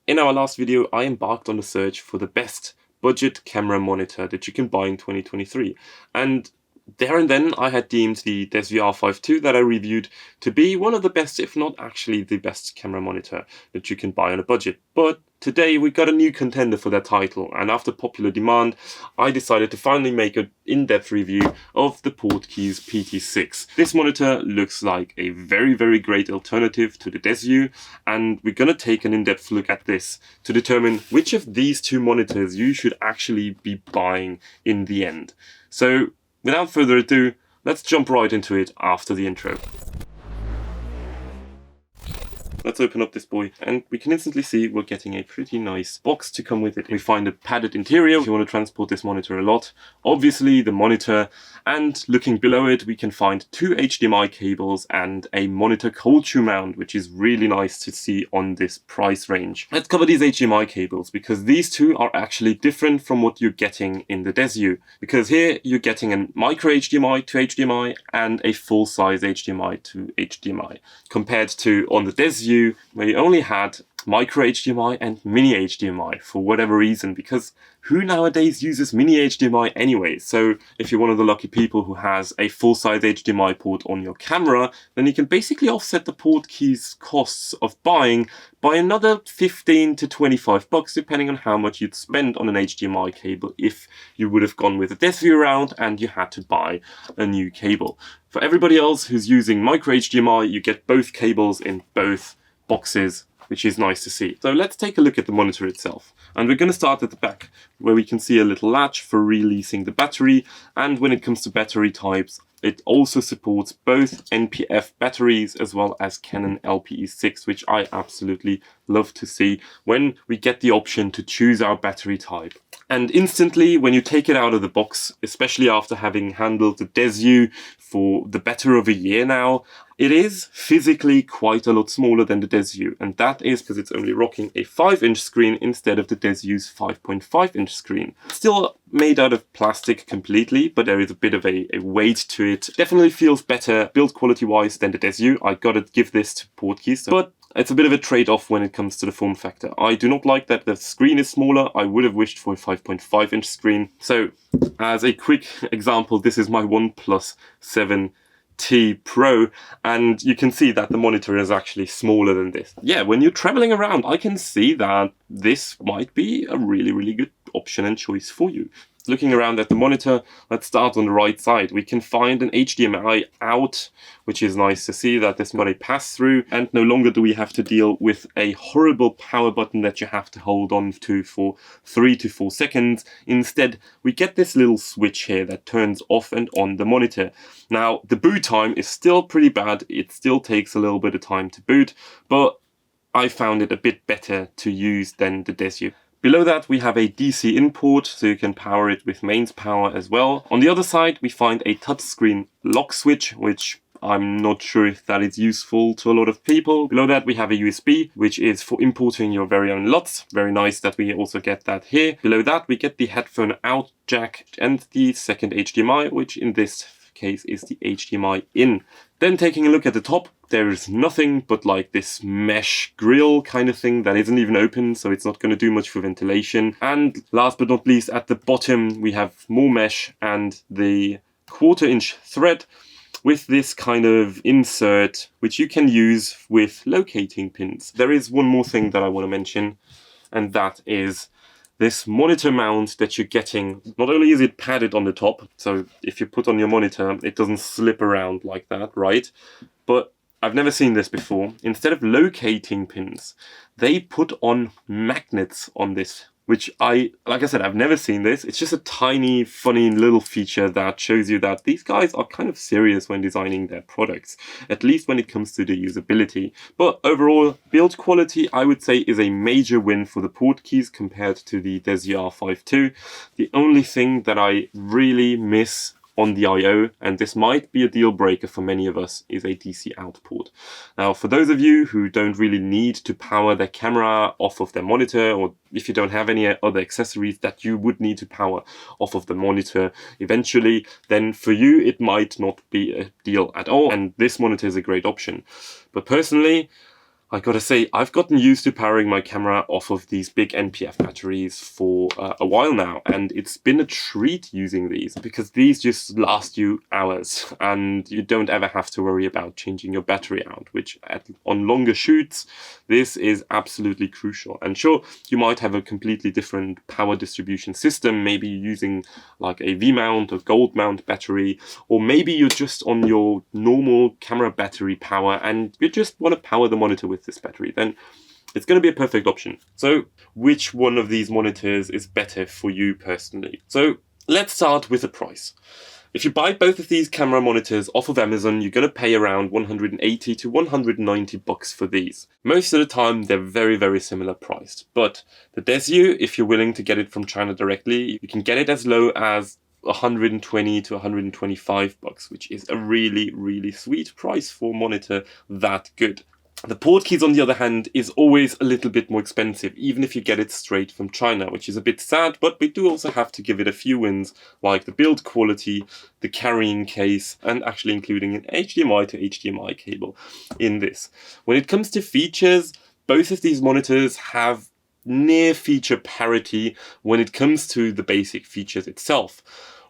In our last video, I embarked on a search for the best budget camera monitor that you can buy in 2023. And there and then I had deemed the Desview R5II that I reviewed to be one of the best, if not actually the best camera monitor that you can buy on a budget. But today we got a new contender for that title, and after popular demand, I decided to finally make an in-depth review of the Portkeys PT6. This monitor looks like a very great alternative to the Desview, and we're gonna take an in-depth look at this to determine which of these two monitors you should actually be buying in the end. So, without further ado, let's jump right into it after the intro. Let's open up this boy, and we can instantly see we're getting a pretty nice box to come with it. We find a padded interior if you want to transport this monitor a lot. Obviously the monitor, and looking below it we can find two HDMI cables and a monitor cold shoe mount, which is really nice to see on this price range. Let's cover these HDMI cables, because these two are actually different from what you're getting in the Desview. Because here you're getting a micro HDMI to HDMI and a full-size HDMI to HDMI, compared to on the Desview where you only had micro HDMI and mini HDMI for whatever reason, because who nowadays uses mini HDMI anyway? So if you're one of the lucky people who has a full-size HDMI port on your camera, then you can basically offset the Portkeys costs of buying by another 15 to 25 bucks, depending on how much you'd spend on an HDMI cable if you would have gone with a Desview round and you had to buy a new cable. For everybody else who's using micro HDMI, you get both cables in both boxes, which is nice to see. So let's take a look at the monitor itself. And we're going to start at the back, where we can see a little latch for releasing the battery. And when it comes to battery types, it also supports both NPF batteries as well as Canon LPE6, which I absolutely love to see when we get the option to choose our battery type. And instantly, when you take it out of the box, especially after having handled the Desview for the better of a year now, it is physically quite a lot smaller than the Desview, and that is because it's only rocking a 5-inch screen instead of the Desview's 5.5-inch screen. Still made out of plastic completely, but there is a bit of a weight to it. Definitely feels better build quality wise than the Desview. I gotta give this to Portkeys, but it's a bit of a trade-off when it comes to the form factor. I do not like that the screen is smaller. I would have wished for a 5.5-inch screen. So, as a quick example, this is my OnePlus 7T Pro, and you can see that the monitor is actually smaller than this. Yeah, when you're traveling around, I can see that this might be a really good option and choice for you. Looking around at the monitor, let's start on the right side. We can find an HDMI out, which is nice to see that this got a pass-through, and no longer do we have to deal with a horrible power button that you have to hold on to for 3 to 4 seconds. Instead, we get this little switch here that turns off and on the monitor. Now, the boot time is still pretty bad. It still takes a little bit of time to boot, but I found it a bit better to use than the Desview. Below that we have a DC in port, so you can power it with mains power as well. On the other side we find a touchscreen lock switch, which I'm not sure if that is useful to a lot of people. Below that we have a USB, which is for importing your very own LUTs. Very nice that we also get that here. Below that we get the headphone out jack and the second HDMI, which in this case is the HDMI in. Then taking a look at the top, there is nothing but like this mesh grill kind of thing that isn't even open, so it's not going to do much for ventilation. And last but not least, at the bottom we have more mesh and the 1/4-inch thread with this kind of insert which you can use with locating pins. There is one more thing that I want to mention, and that is this monitor mount that you're getting. Not only is it padded on the top, so if you put on your monitor it doesn't slip around like that, right? But I've never seen this before. Instead of locating pins, they put on magnets on this, which like I said, I've never seen this. It's just a tiny, funny little feature that shows you that these guys are kind of serious when designing their products, at least when it comes to the usability. But overall, build quality, I would say, is a major win for the Portkeys compared to the Desview R5II. The only thing that I really miss on the I/O, and this might be a deal breaker for many of us, is a DC out port. Now, for those of you who don't really need to power their camera off of their monitor, or if you don't have any other accessories that you would need to power off of the monitor eventually, then for you it might not be a deal at all, and this monitor is a great option. But personally, I gotta say, I've gotten used to powering my camera off of these big NPF batteries for a while now, and it's been a treat using these because these just last you hours and you don't ever have to worry about changing your battery out, which on longer shoots, this is absolutely crucial. And sure, you might have a completely different power distribution system, maybe using like a V-mount or gold mount battery, or maybe you're just on your normal camera battery power and you just want to power the monitor with this battery, then it's going to be a perfect option. So which one of these monitors is better for you personally? So let's start with the price. If you buy both of these camera monitors off of Amazon, you're going to pay around 180 to 190 bucks for these. Most of the time, they're very, very similar priced. But the Desview, if you're willing to get it from China directly, you can get it as low as 120 to 125 bucks, which is a really, really sweet price for a monitor that good. The Portkeys, on the other hand, is always a little bit more expensive, even if you get it straight from China, which is a bit sad, but we do also have to give it a few wins, like the build quality, the carrying case, and actually including an HDMI to HDMI cable in this. When it comes to features, both of these monitors have near feature parity when it comes to the basic features itself.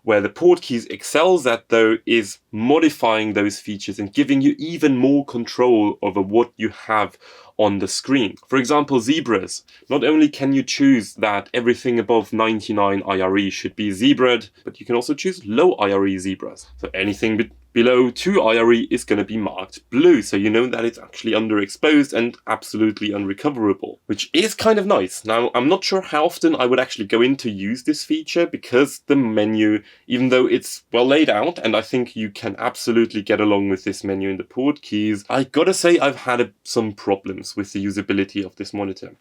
Where the Portkeys excels at, though, is modifying those features and giving you even more control over what you have on the screen. For example, zebras. Not only can you choose that everything above 99 IRE should be zebraed, but you can also choose low IRE zebras. So anything below 2 IRE is going to be marked blue, so you know that it's actually underexposed and absolutely unrecoverable, which is kind of nice. Now, I'm not sure how often I would actually go in to use this feature because the menu, even though it's well laid out, and I think you can absolutely get along with this menu in the Portkeys, I gotta say I've had some problems with the usability of this monitor.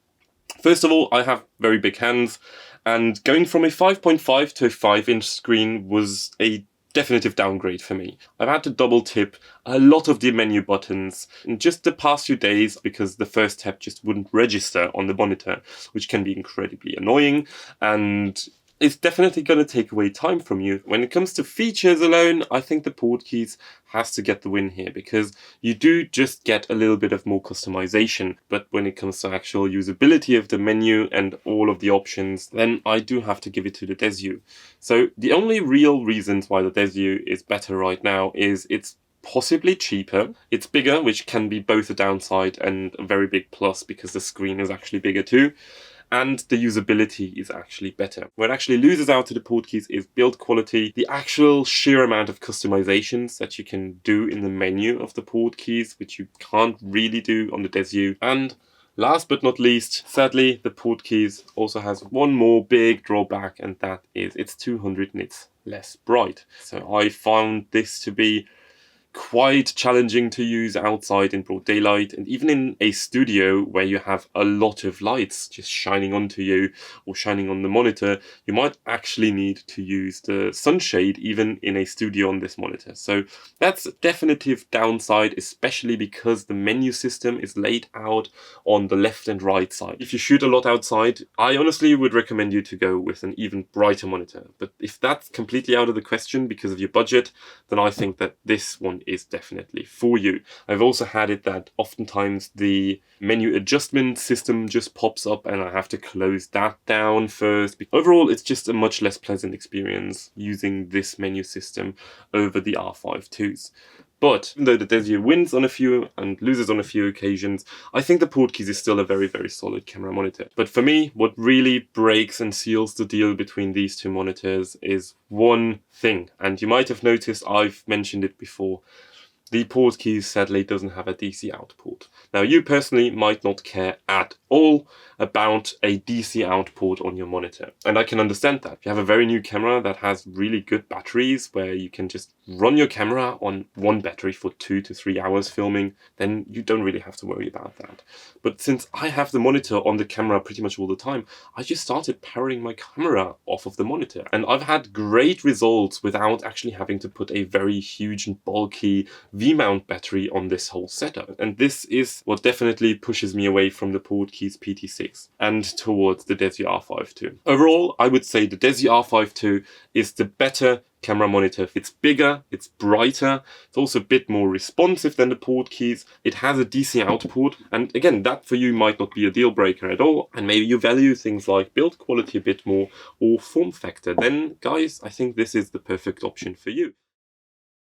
First of all, I have very big hands, and going from a 5.5 to a 5-inch screen was a definitive downgrade for me. I've had to double tip a lot of the menu buttons in just the past few days because the first tap just wouldn't register on the monitor, which can be incredibly annoying, and it's definitely going to take away time from you. When it comes to features alone, I think the Portkeys has to get the win here because you do just get a little bit of more customization. But when it comes to actual usability of the menu and all of the options, then I do have to give it to the Desview. So the only real reasons why the Desview is better right now is it's possibly cheaper. It's bigger, which can be both a downside and a very big plus because the screen is actually bigger too. And the usability is actually better. What actually loses out to the Portkeys is build quality, the actual sheer amount of customizations that you can do in the menu of the Portkeys, which you can't really do on the Desview. And last but not least, sadly, the Portkeys also has one more big drawback, and that is it's 200 nits less bright. So I found this to be quite challenging to use outside in broad daylight, and even in a studio where you have a lot of lights just shining onto you or shining on the monitor, you might actually need to use the sunshade even in a studio on this monitor. So that's a definitive downside, especially because the menu system is laid out on the left and right side. If you shoot a lot outside, I honestly would recommend you to go with an even brighter monitor. But if that's completely out of the question because of your budget, then I think that this one is definitely for you. I've also had it that oftentimes the menu adjustment system just pops up and I have to close that down first. Overall, it's just a much less pleasant experience using this menu system over the R5IIs. But even though the Desview wins on a few and loses on a few occasions, I think the Portkeys is still a very, very solid camera monitor. But for me, what really breaks and seals the deal between these two monitors is one thing. And you might have noticed I've mentioned it before. The Portkeys sadly doesn't have a DC out port. Now you personally might not care at all about a DC out port on your monitor. And I can understand that. If you have a very new camera that has really good batteries where you can just run your camera on one battery for 2 to 3 hours filming, then you don't really have to worry about that. But since I have the monitor on the camera pretty much all the time, I just started powering my camera off of the monitor. And I've had great results without actually having to put a very huge and bulky V-mount battery on this whole setup. And this is what definitely pushes me away from the Portkeys PT6 PT6 and towards the Desview R5II. Overall, I would say the Desview R5II is the better camera monitor. It's bigger, it's brighter, it's also a bit more responsive than the Portkeys. It has a DC output, and again, that for you might not be a deal breaker at all, and maybe you value things like build quality a bit more or form factor. Then guys, I think this is the perfect option for you.